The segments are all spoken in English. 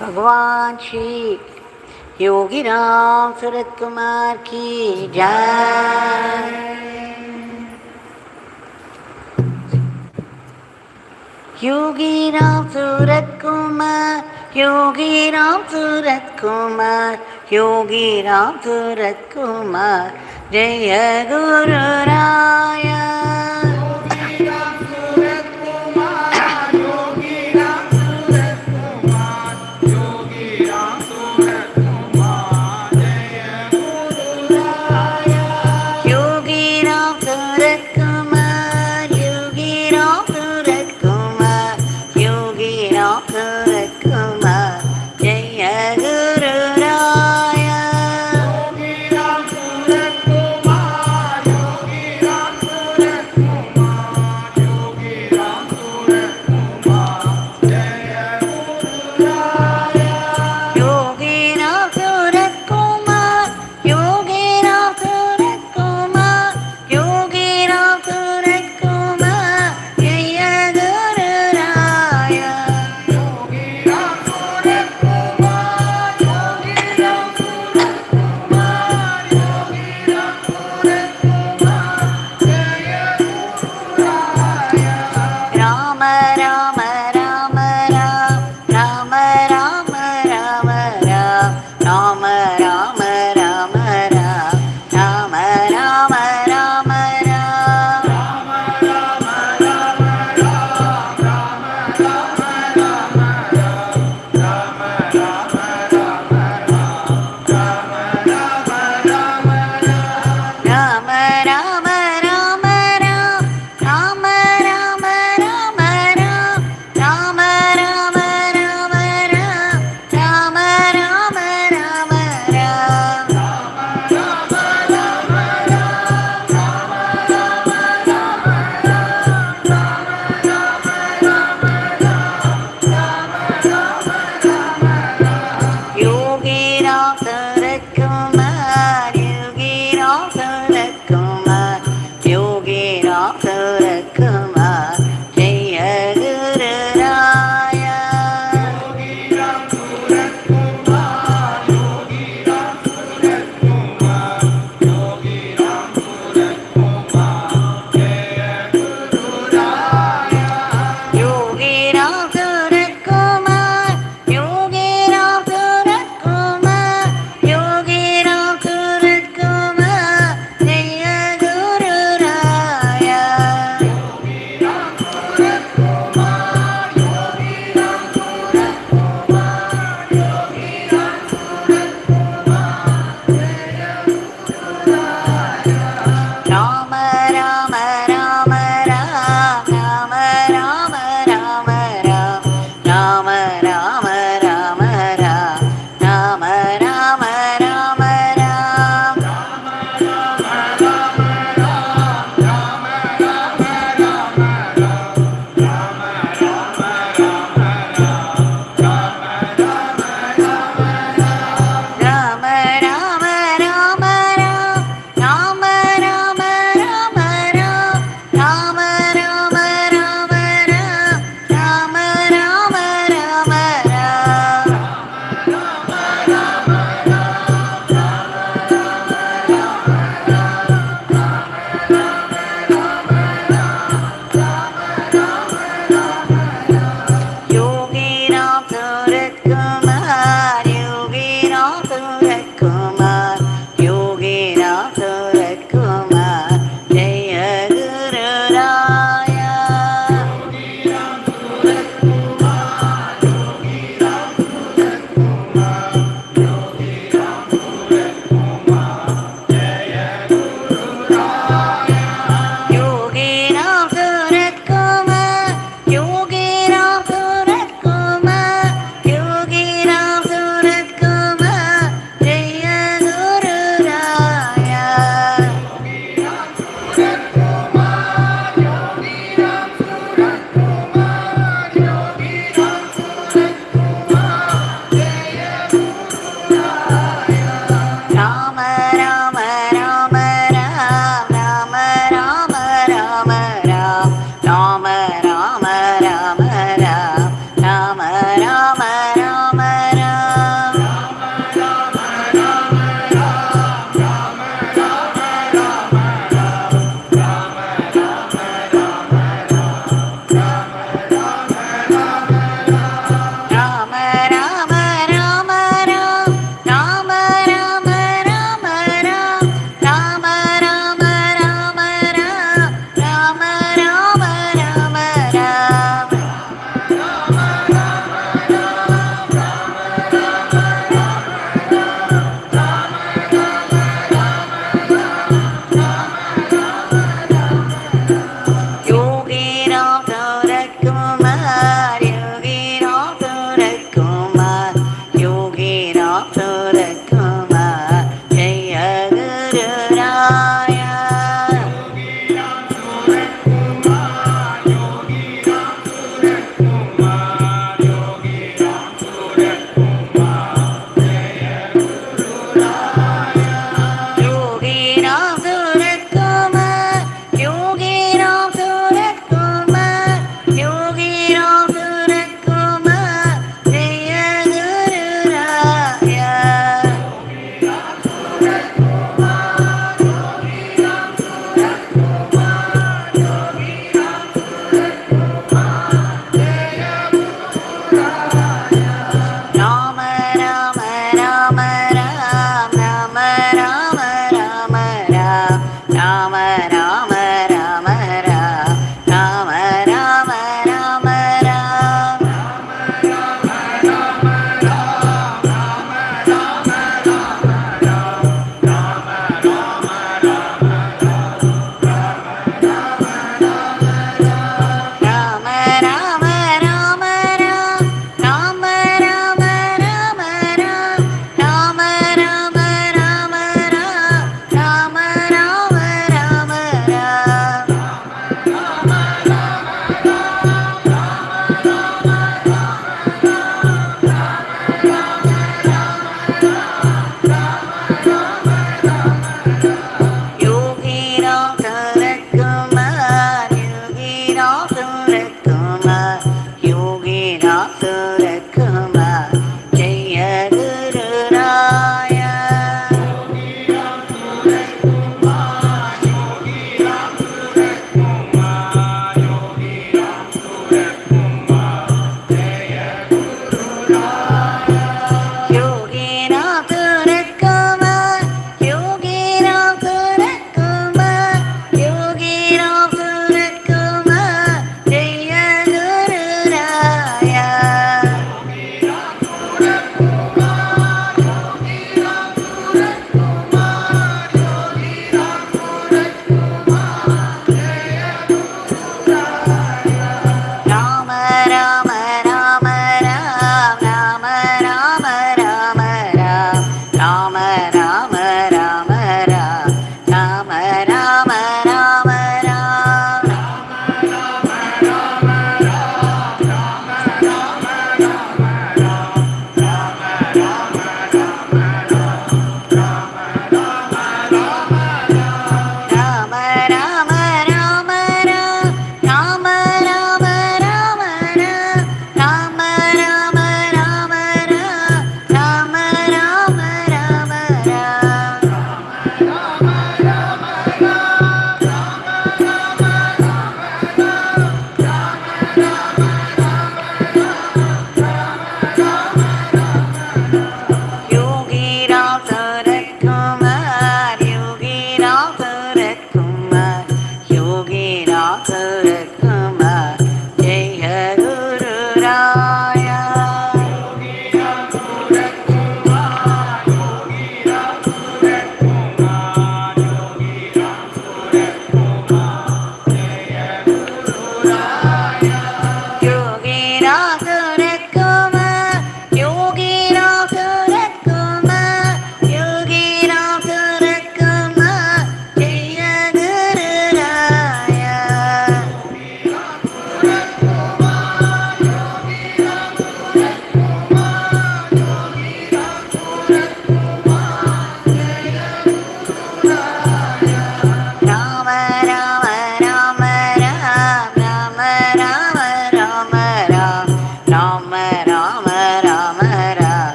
भगवान श्री योगी राम सूरत कुमार की जय। योगी राम सूरत कुमार, योगी राम सूरत कुमार, योगी राम सूरत कुमार, जय गुरु राया।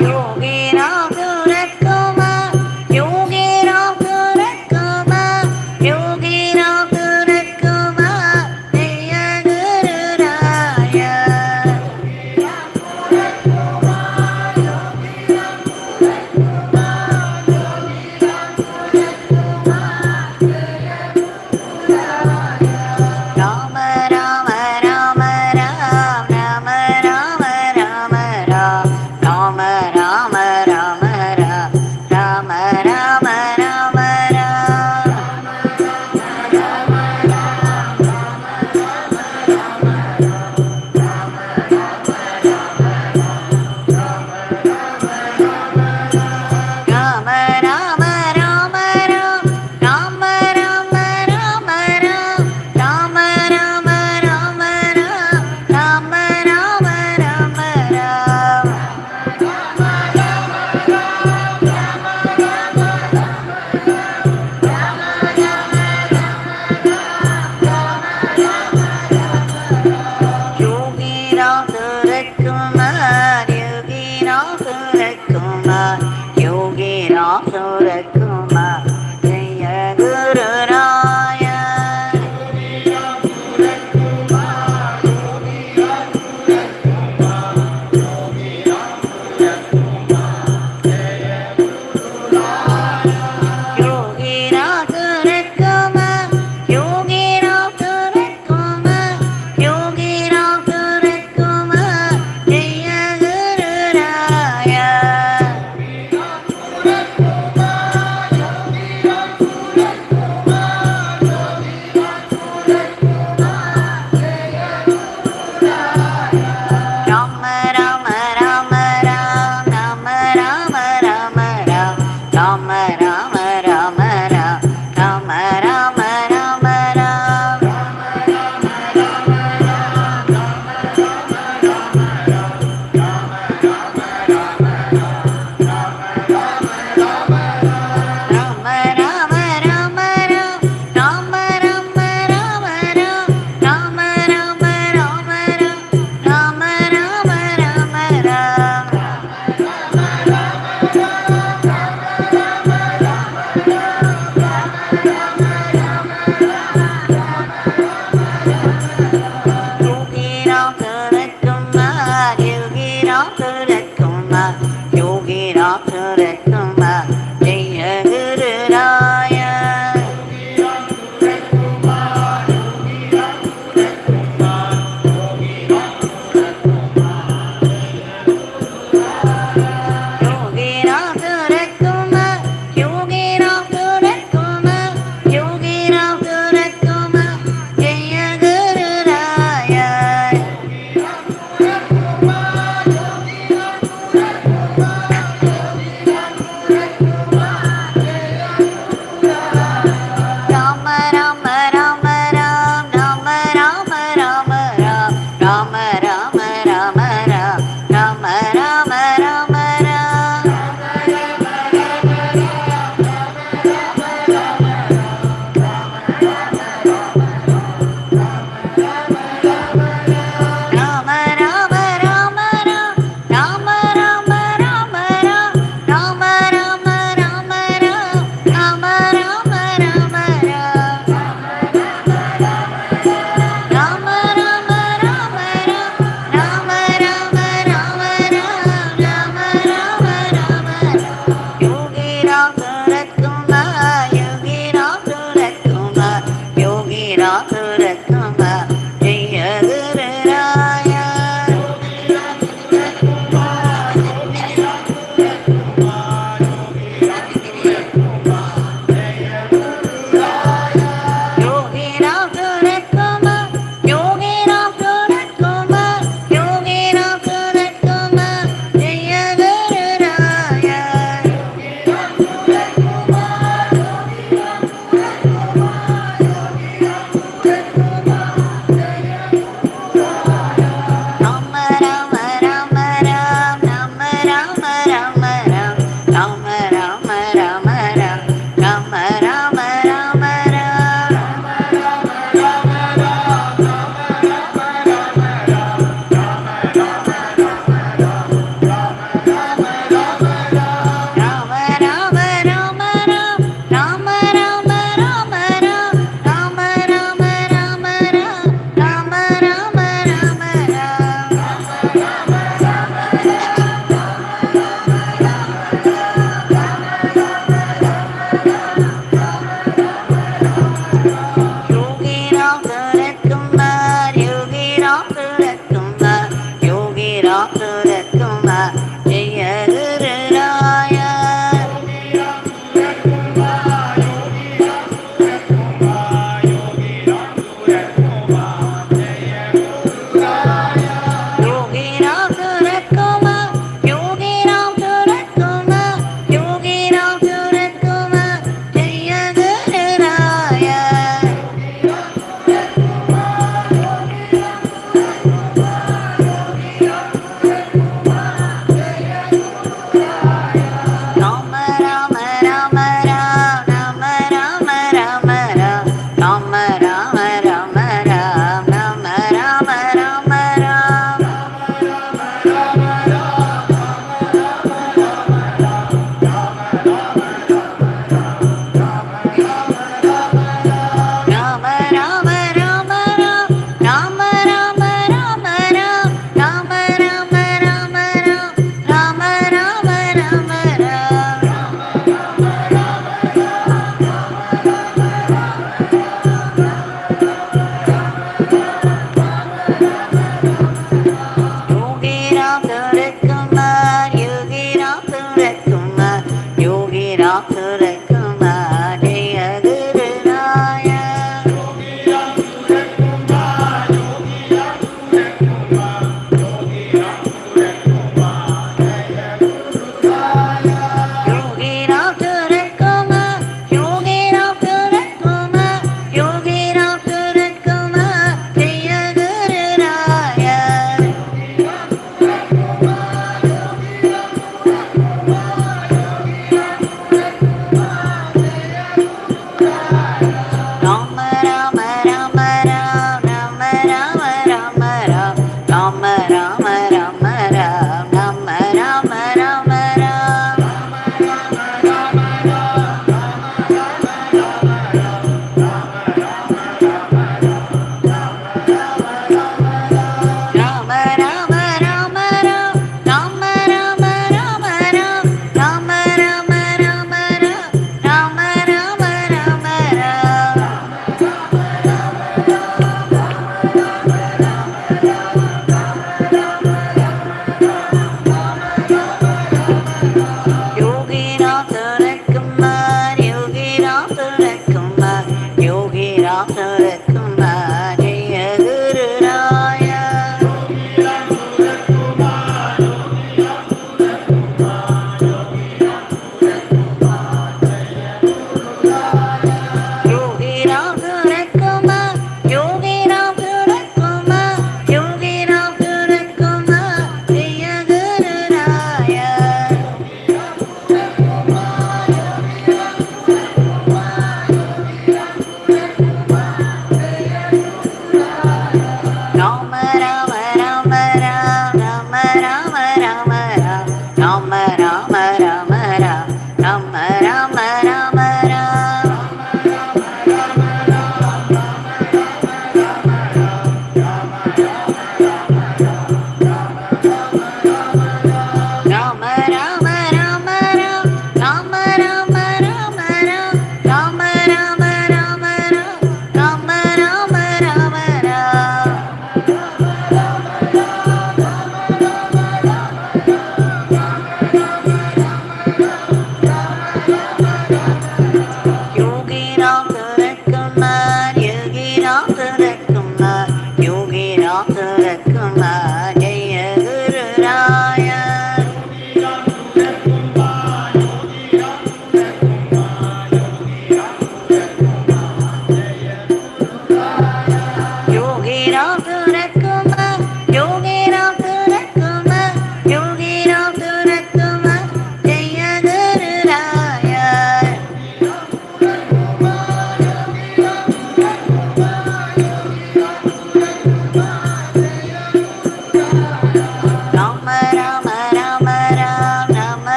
Yogi Ram Surat Kumar, Yogi Ram Surat Kumar, Yogi Ram Surat Kumar, Jaya Guru Raya.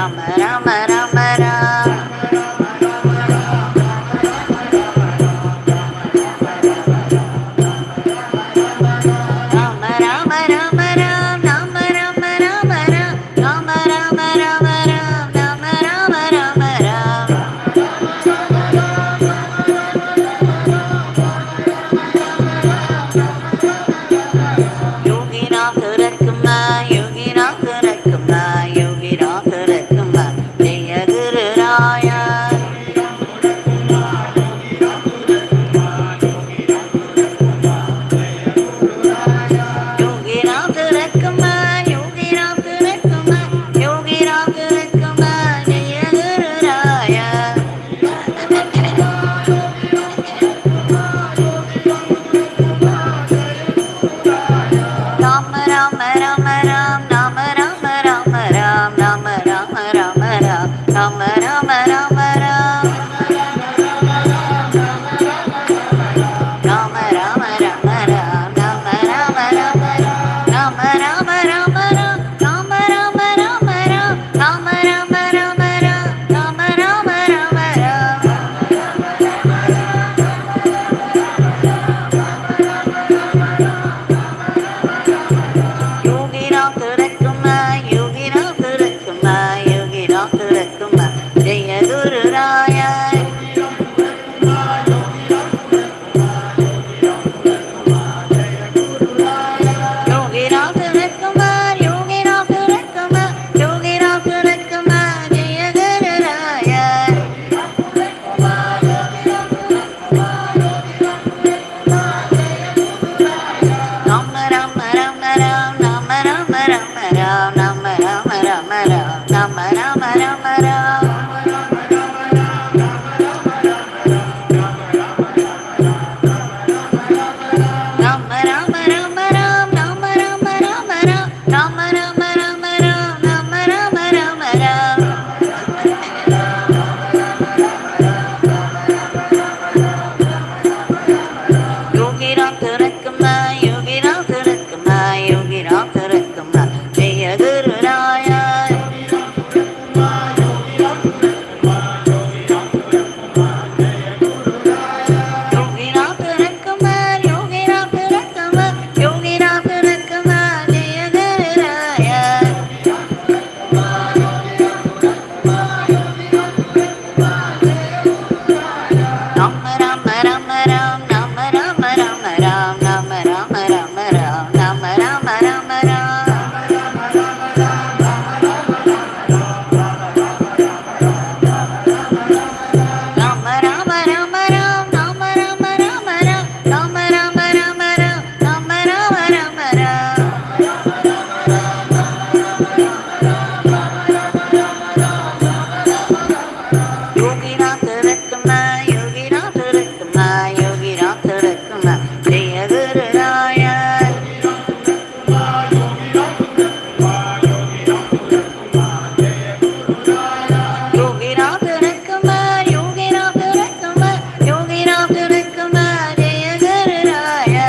Rama Rama Rama Rama Rama Rama Ram Rama Rama Rama Ram Rama Rama Rama Ram Rama Rama Rama Ram Yogi Ram Rakma Yogi Ram Rakma Yogi Ram Rakma Jaya Guru Raya Yogi Ram Rakma Yogi Ram Rakma Yogi Ram Rakma Jaya Guru Raya Rama Rama Rama Ram Rama Rama Rama Ram Rama Rama Rama Ram Rama Rama Rama Ram Rama Rama Rama Ram Rama Rama Rama Ram Rama Rama Rama Ram Rama Rama Rama Ram Rama Rama Rama Ram Rama Rama Rama Ram Yogi Ram Rakma Yogi Ram Rakma Yogi Ram Rakma Jaya Guru Raya Yogi Ram Rakma Yogi Ram Rakma Yogi Ram Rakma Jaya Guru Raya Rama Rama Rama Ram Rama Rama Rama Ram Rama Rama Rama Ram Rama Rama Rama Ram Rama Rama Rama Ram Rama Rama Rama Ram Rama Rama Rama Ram Rama Rama Rama Ram Yogi Ram Rakma Yogi Ram Rakma Yogi Ram Rakma Jaya Guru Raya Yogi Ram Rakma Yogi Ram Rakma Yogi Ram Rakma Jaya Guru Raya Rama Rama Rama Ram Rama Rama Rama Ram Rama Rama Rama Ram Rama Rama Rama Ram Rama Rama Rama Ram Rama Rama Rama Ram Rama Rama Rama Ram Rama Rama Rama Ram Yogi Ram Rakma Yogi Ram Rakma Yogi Ram Rakma Jaya Guru Raya Yogi Ram Rakma Yogi Ram Rakma Yogi Ram Rakma Jaya Guru Raya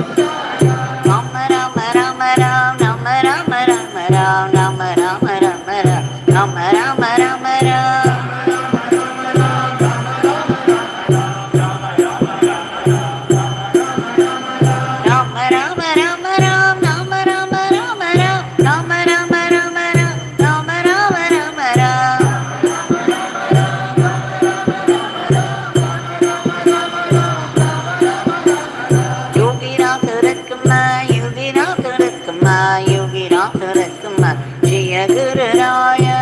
Rama Rama Rama Ram Rama Rama Rama Ram Rama Rama Rama Ram Rama Rama Rama Ram Rama Rama Rama Ram Rama Rama Rama Ram Rama Rama Rama Ram Rama Rama Rama Ram Yogi Ram Rakma Yogi Ram Rakma Yogi Ram Rakma Jaya Guru Raya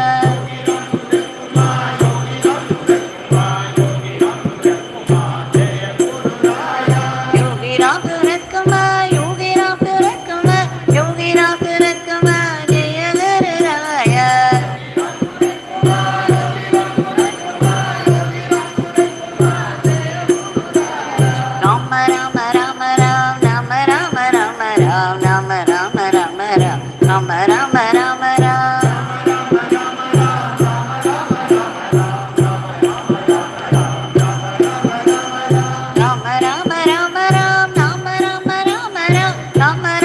Yogi Ram Rakma Yogi Ram Rakma Yogi Ram Rakma Jaya Guru Raya Rama Rama Rama Ram Rama Rama Rama Ram Rama Rama Rama Ram Rama Rama Rama Ram Rama Rama Rama Ram Rama Rama Rama Ram Rama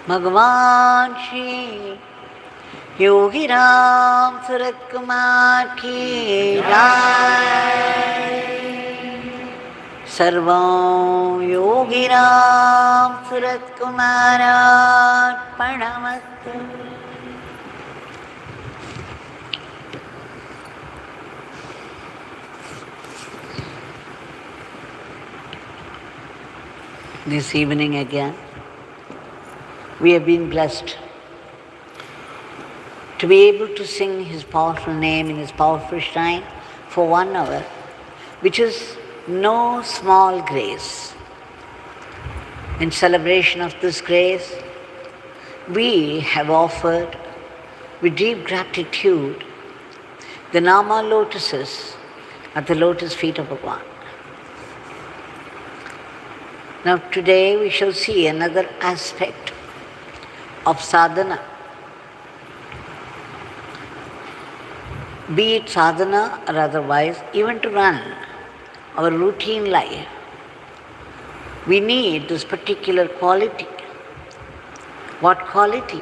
भगवान श्री योगी राम सूरत कुमार की जय। सर्वं Yogi Ram Surat कुमारार्पणमस्तु। This evening again, we have been blessed to be able to sing His powerful name in His powerful shrine for 1 hour, which is no small grace. In celebration of this grace, we have offered with deep gratitude the Nama lotuses at the lotus feet of Bhagavan. Now today we shall see another aspect of sadhana. Be it sadhana or otherwise, even to run our routine life, we need this particular quality. What quality?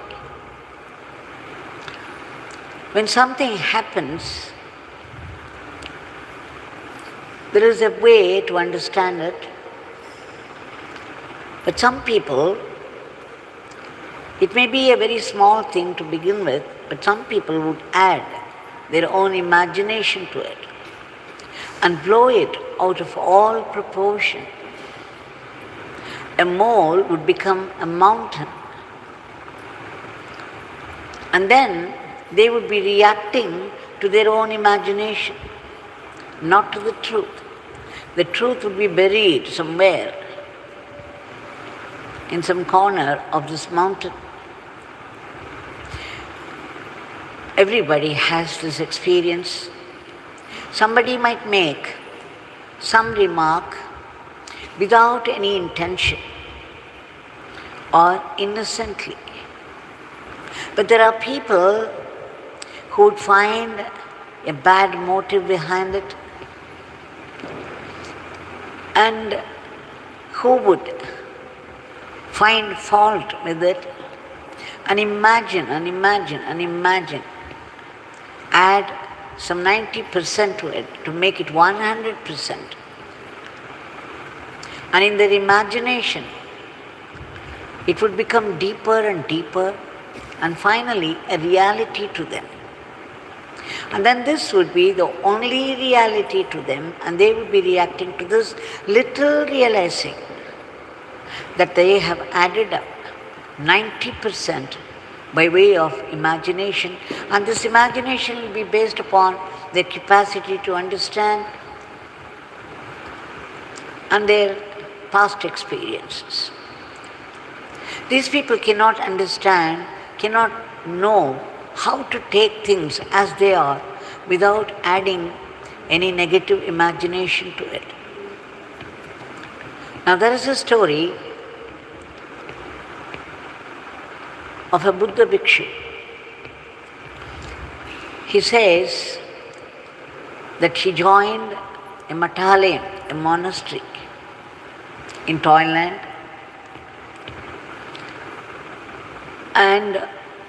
When something happens, there is a way to understand it. But some people, it may be a very small thing to begin with, but some people would add their own imagination to it and blow it out of all proportion. A mole would become a mountain. And then they would be reacting to their own imagination, not to the truth. The truth would be buried somewhere in some corner of this mountain. Everybody has this experience. Somebody might make some remark without any intention or innocently. But there are people who would find a bad motive behind it and who would find fault with it and imagine, add some 90% to it to make it 100%. And in their imagination, it would become deeper and deeper and finally a reality to them. And then this would be the only reality to them, and they would be reacting to this little realizing that they have added up 90% by way of imagination, and this imagination will be based upon their capacity to understand and their past experiences. These people cannot understand, cannot know how to take things as they are without adding any negative imagination to it. Now there is a story of a Buddha bhikshu. He says that he joined a Mathalayam, a monastery in Thailand, and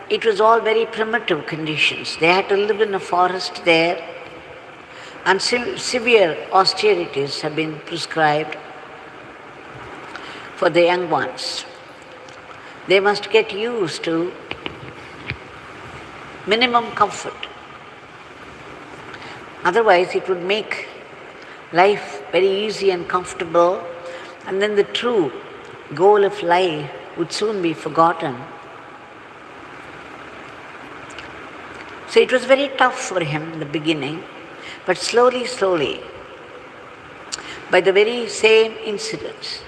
it was all very primitive conditions. They had to live in a forest there, and severe austerities have been prescribed for the young ones. They must get used to minimum comfort. Otherwise, it would make life very easy and comfortable, and then the true goal of life would soon be forgotten. So it was very tough for him in the beginning, but slowly, by the very same incidents,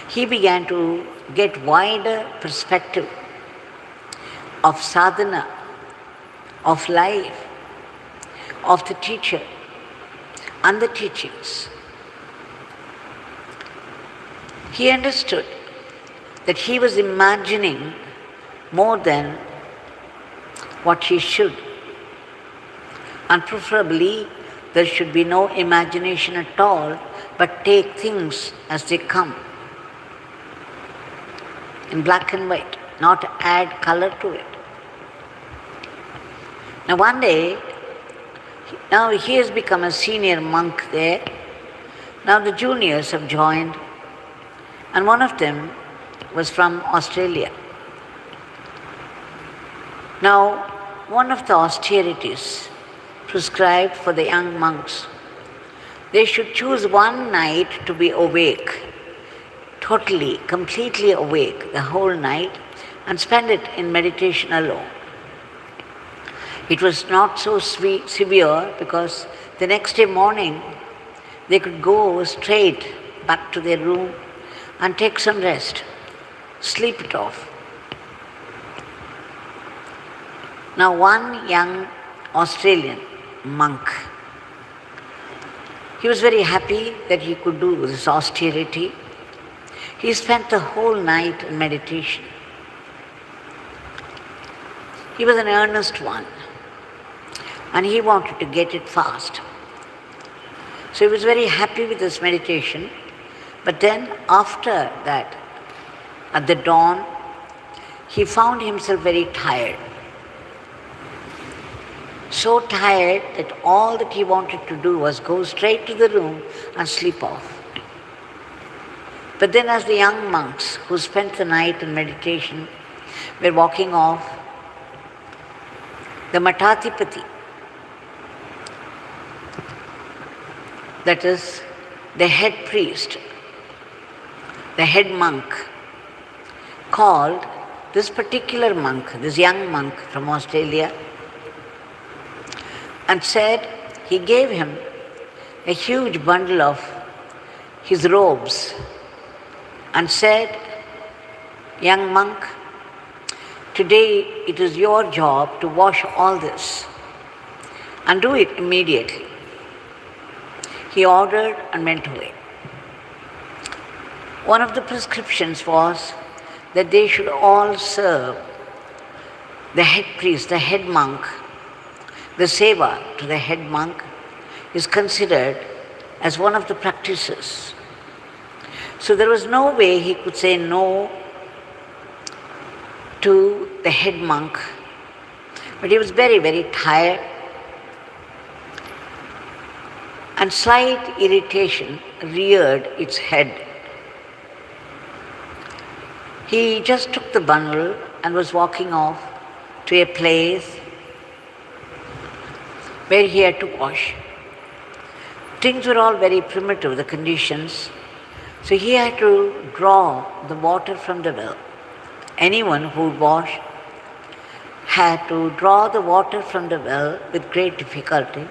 he began to get wider perspective of sadhana, of life, of the teacher and the teachings. He understood that he was imagining more than what he should, and preferably There should be no imagination at all, but take things as they come, in black and white, not add color to it. Now one day, now he has become a senior monk there. Now the juniors have joined, and one of them was from Australia. Now, one of the austerities prescribed for the young monks, they should choose one night to be awake, totally, completely awake the whole night, and spend it in meditation alone. It was not so severe because the next day morning they could go straight back to their room and take some rest, sleep it off. Now one young Australian monk, he was very happy that he could do this austerity. He spent the whole night in meditation. He was an earnest one, and he wanted to get it fast. So he was very happy with his meditation, but then after that, at the dawn, he found himself very tired. So tired that all that he wanted to do was go straight to the room and sleep off. But then as the young monks who spent the night in meditation were walking off, the Mathatipati, that is the head priest, the head monk, called this particular monk, this young monk from Australia, and said, he gave him a huge bundle of his robes and said, young monk, today it is your job to wash all this and do it immediately. He ordered and went away. One of the prescriptions was that they should all serve the head priest, the head monk. The seva to the head monk is considered as one of the practices. So there was no way he could say no to the head monk, but he was very, very tired, and slight irritation reared its head. He just took the bundle and was walking off to a place where he had to wash. Things were all very primitive, the conditions, so he had to draw the water from the well. Anyone who would wash had to draw the water from the well with great difficulty,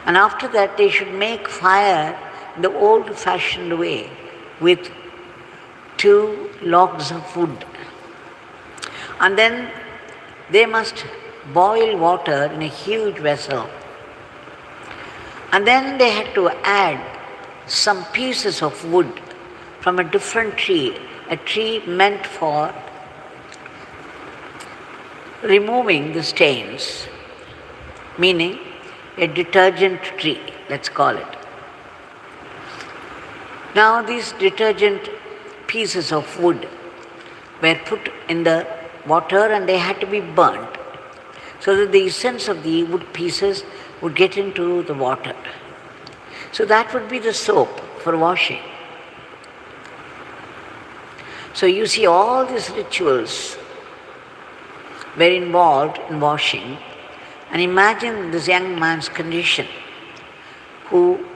and after that they should make fire in the old-fashioned way with 2 logs of wood. And then they must boil water in a huge vessel. And then they had to add some pieces of wood from a different tree, a tree meant for removing the stains, meaning a detergent tree, let's call it. Now these detergent pieces of wood were put in the water and they had to be burnt, so that the essence of the wood pieces would get into the water. So that would be the soap for washing. So you see, all these rituals were involved in washing, and imagine this young man's condition, who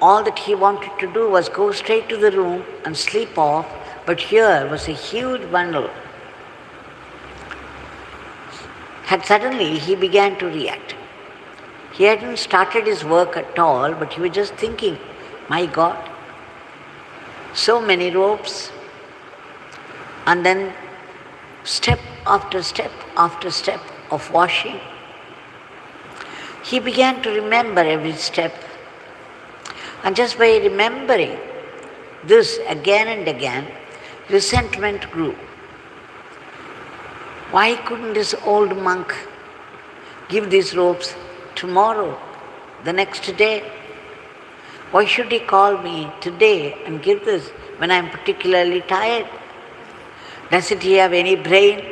all that he wanted to do was go straight to the room and sleep off, but here was a huge bundle. And suddenly he began to react. He hadn't started his work at all, but he was just thinking, my God, so many ropes. And then step after step after step of washing. He began to remember every step. And just by remembering this again and again, resentment grew. Why couldn't this old monk give these ropes tomorrow? the next day? Why should he call me today and give this when I am particularly tired? Doesn't he have any brain?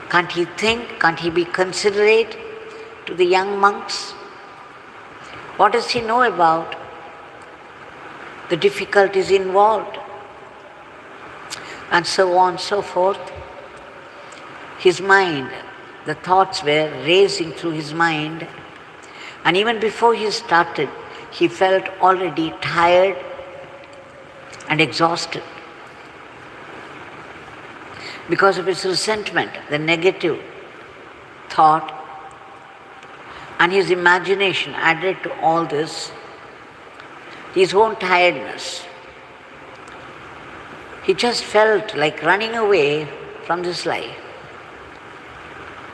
Can't he think? Can't he be considerate to the young monks? What does he know about the difficulties involved? And so on and so forth. His mind, the thoughts were racing through his mind, and even before he started, he felt already tired and exhausted because of his resentment, the negative thought, and his imagination added to all this, his own tiredness. He just felt like running away from this life.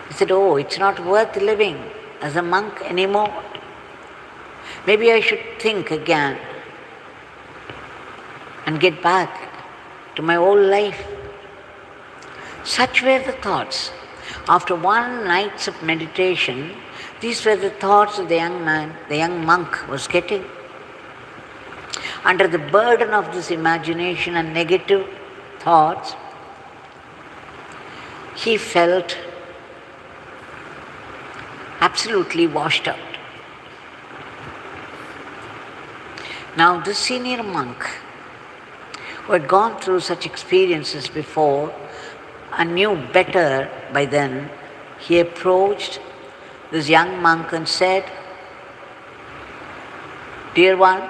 He said, oh, it's not worth living as a monk anymore. Maybe I should think again and get back to my old life. Such were the thoughts. After one night of meditation, these were the thoughts of the young man, the young monk was getting. Under the burden of this imagination and negative thoughts, he felt absolutely washed out. Now, this senior monk, who had gone through such experiences before and knew better by then, he approached this young monk and said, "Dear one,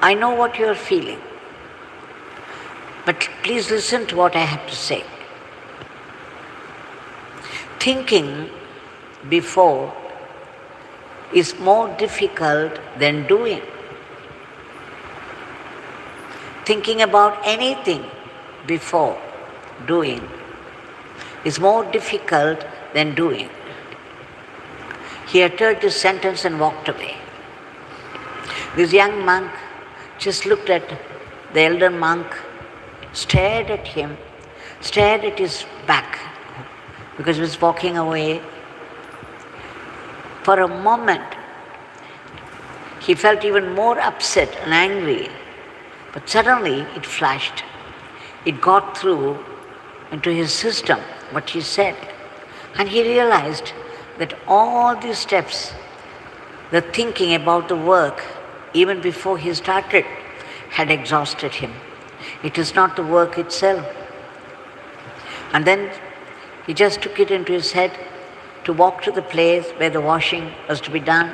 I know what you are feeling, but please listen to what I have to say. Thinking before is more difficult than doing. Thinking about anything before doing is more difficult than doing." He uttered this sentence and walked away. This young monk just looked at the elder monk, stared at him, stared at his back because he was walking away. For a moment, he felt even more upset and angry, but suddenly it flashed. It got through into his system, what he said, and he realized that all these steps, the thinking about the work, even before he started, had exhausted him. It is not the work itself. And then he just took it into his head to walk to the place where the washing was to be done.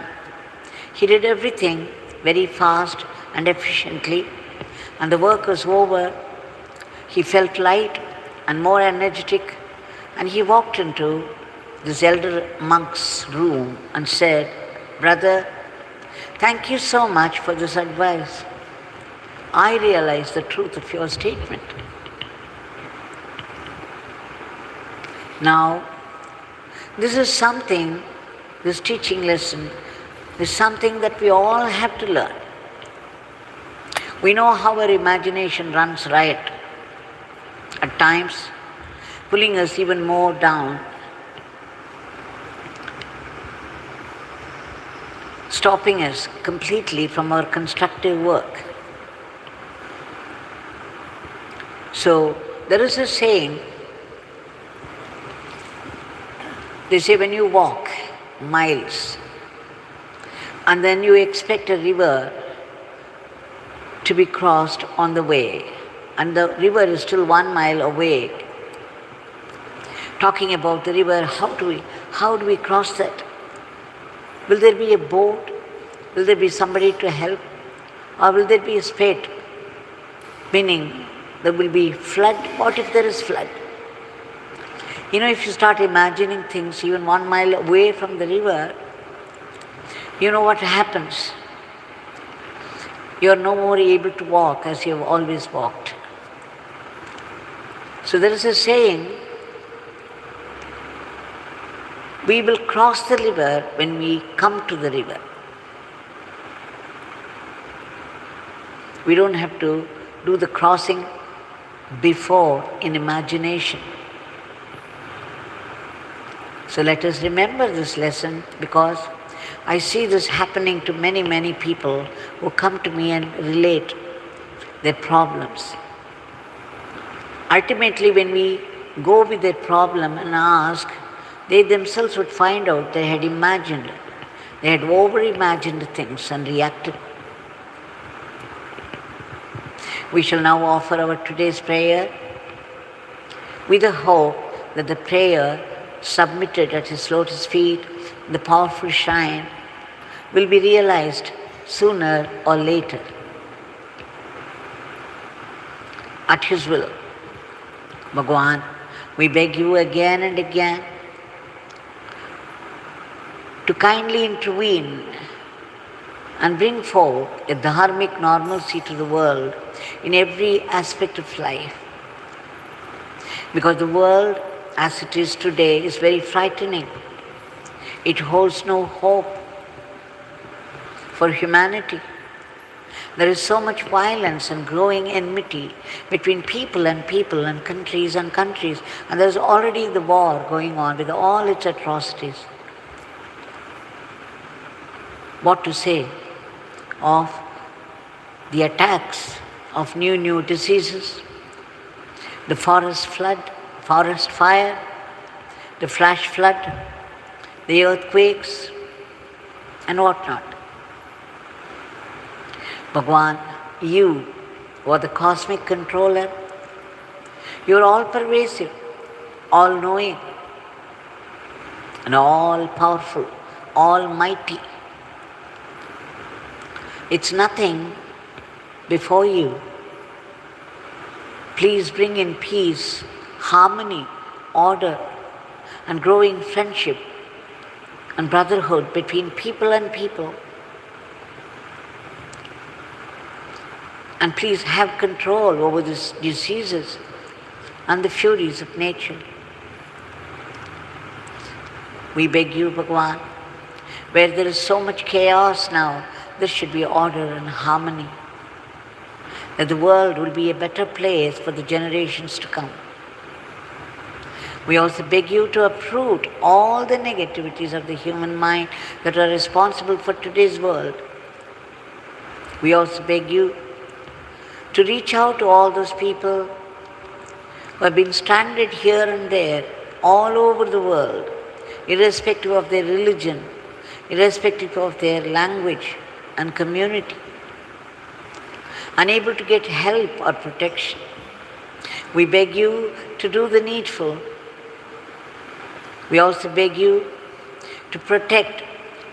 He did everything very fast and efficiently, and the work was over. He felt light and more energetic, and he walked into this elder monk's room and said, "Brother, thank you so much for this advice. I realize the truth of your statement. Now, this is something, this teaching lesson is something that we all have to learn. We know how our imagination runs riot, at times pulling us even more down, stopping us completely from our constructive work. So, there is a saying, they say when you walk miles and then you expect a river to be crossed on the way, and the river is still 1 mile away, talking about the river, how do we cross that? Will there be a boat? Will there be somebody to help? Or will there be a spate? Meaning, there will be flood. What if there is flood? You know, if you start imagining things even 1 mile away from the river, you know what happens? You are no more able to walk as you have always walked. So there is a saying, we will cross the river when we come to the river. We don't have to do the crossing before in imagination. So let us remember this lesson, because I see this happening to many, many people who come to me and relate their problems. Ultimately, when we go with their problem and ask, they themselves would find out they had imagined, they had over-imagined things and reacted. We shall now offer our today's prayer with the hope that the prayer submitted at His lotus feet, the powerful shrine, will be realized sooner or later at His will. Bhagwan, we beg you again and again to kindly intervene and bring forth a dharmic normalcy to the world in every aspect of life. Because the world as it is today is very frightening. It holds no hope for humanity. There is so much violence and growing enmity between people and countries and countries, and there is already the war going on with all its atrocities. What to say of the attacks of new diseases, the forest fire, the flash flood, the earthquakes, and whatnot. Bhagwan, you are the cosmic controller. You are all-pervasive, all-knowing, and all-powerful, almighty. It's nothing before you. Please bring in peace, harmony, order, and growing friendship and brotherhood between people and people. And please have control over these diseases and the furies of nature. We beg you, Bhagwan, where there is so much chaos now, there should be order and harmony, that the world will be a better place for the generations to come. We also beg you to uproot all the negativities of the human mind that are responsible for today's world. We also beg you to reach out to all those people who have been stranded here and there, all over the world, irrespective of their religion, irrespective of their language and community, unable to get help or protection. We beg you to do the needful. We also beg you to protect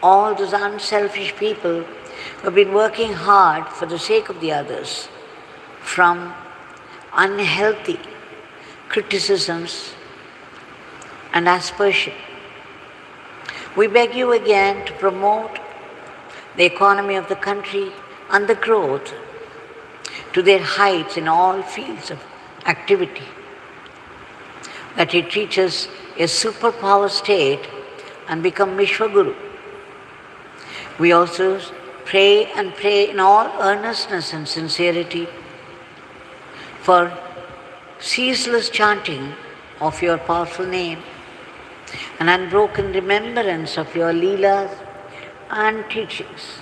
all those unselfish people who have been working hard for the sake of the others from unhealthy criticisms and aspersion. We beg you again to promote the economy of the country and the growth to their heights in all fields of activity, that it reaches a superpower state and become Vishwaguru. We also pray and pray in all earnestness and sincerity for ceaseless chanting of your powerful name, an unbroken remembrance of your leelas and teachings.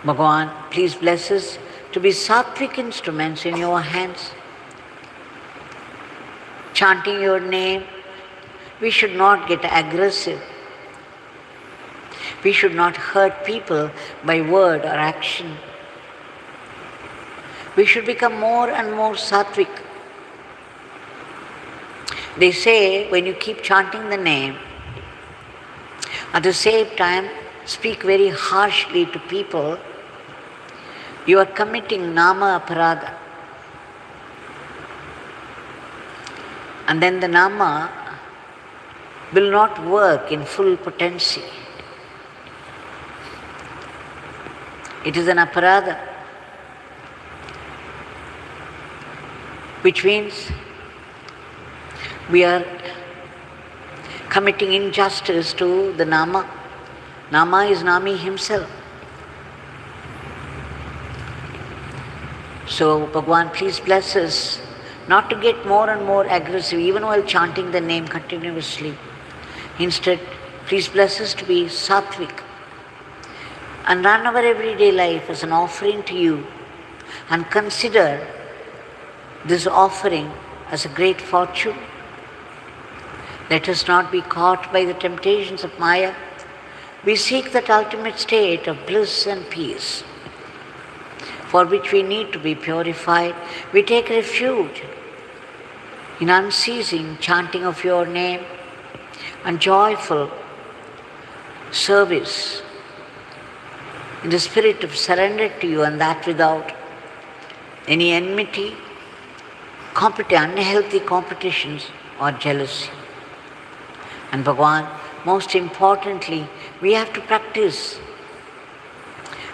Bhagwan, please bless us to be sattvic instruments in your hands. Chanting your name, we should not get aggressive. We should not hurt people by word or action. We should become more and more sattvic. They say when you keep chanting the name, at the same time speak very harshly to people, you are committing nama aparadha. And then the nama will not work in full potency. It is an aparadha, which means we are committing injustice to the Nama. Nama is Nami himself. So Bhagwan, please bless us not to get more and more aggressive even while chanting the name continuously. Instead, please bless us to be sattvic and run our everyday life as an offering to you, and consider this offering as a great fortune. Let us not be caught by the temptations of Maya. We seek that ultimate state of bliss and peace, for which we need to be purified. We take refuge in unceasing chanting of your name and joyful service in the spirit of surrender to you, and that without any enmity, unhealthy competitions or jealousy. And Bhagavan, most importantly, we have to practice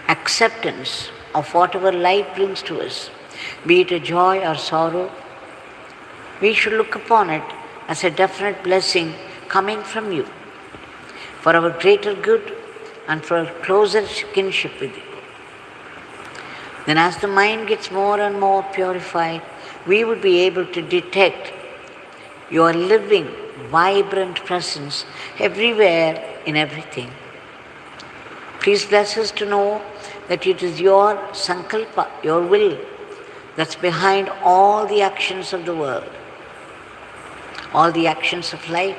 acceptance of whatever life brings to us, be it a joy or sorrow. We should look upon it as a definite blessing coming from you, for our greater good and for a closer kinship with you. Then as the mind gets more and more purified, we would be able to detect your living, vibrant presence everywhere in everything. Please bless us to know that it is your sankalpa, your will, that's behind all the actions of the world, all the actions of life.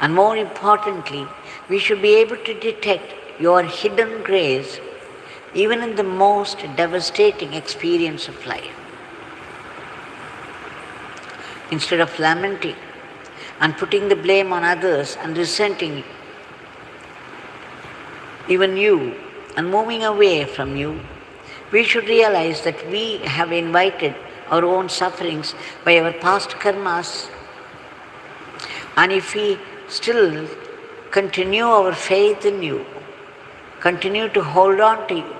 And more importantly, we should be able to detect your hidden grace even in the most devastating experience of life. Instead of lamenting and putting the blame on others and resenting even you and moving away from you, we should realize that we have invited our own sufferings by our past karmas. And if we still continue our faith in you, continue to hold on to you,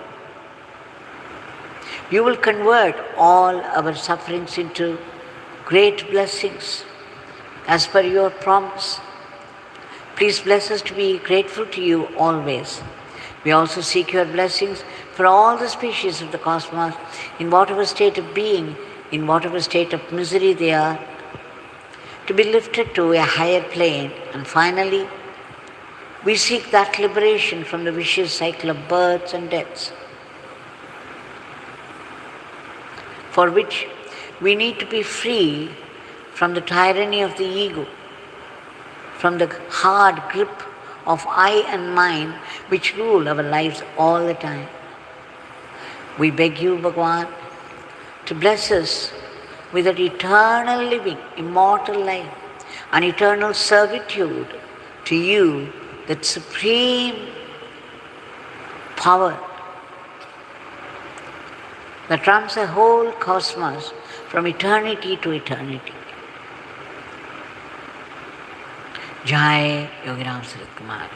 you will convert all our sufferings into great blessings as per your promise. Please bless us to be grateful to you always. We also seek your blessings for all the species of the cosmos, in whatever state of being, in whatever state of misery they are, to be lifted to a higher plane. And finally, we seek that liberation from the vicious cycle of births and deaths, for which we need to be free from the tyranny of the ego, from the hard grip of I and mine which rule our lives all the time. We beg you, Bhagavan, to bless us with that eternal living, immortal life, and eternal servitude to you, that supreme power that runs the whole cosmos from eternity to eternity. Jai Yogiram Sarat Kumar.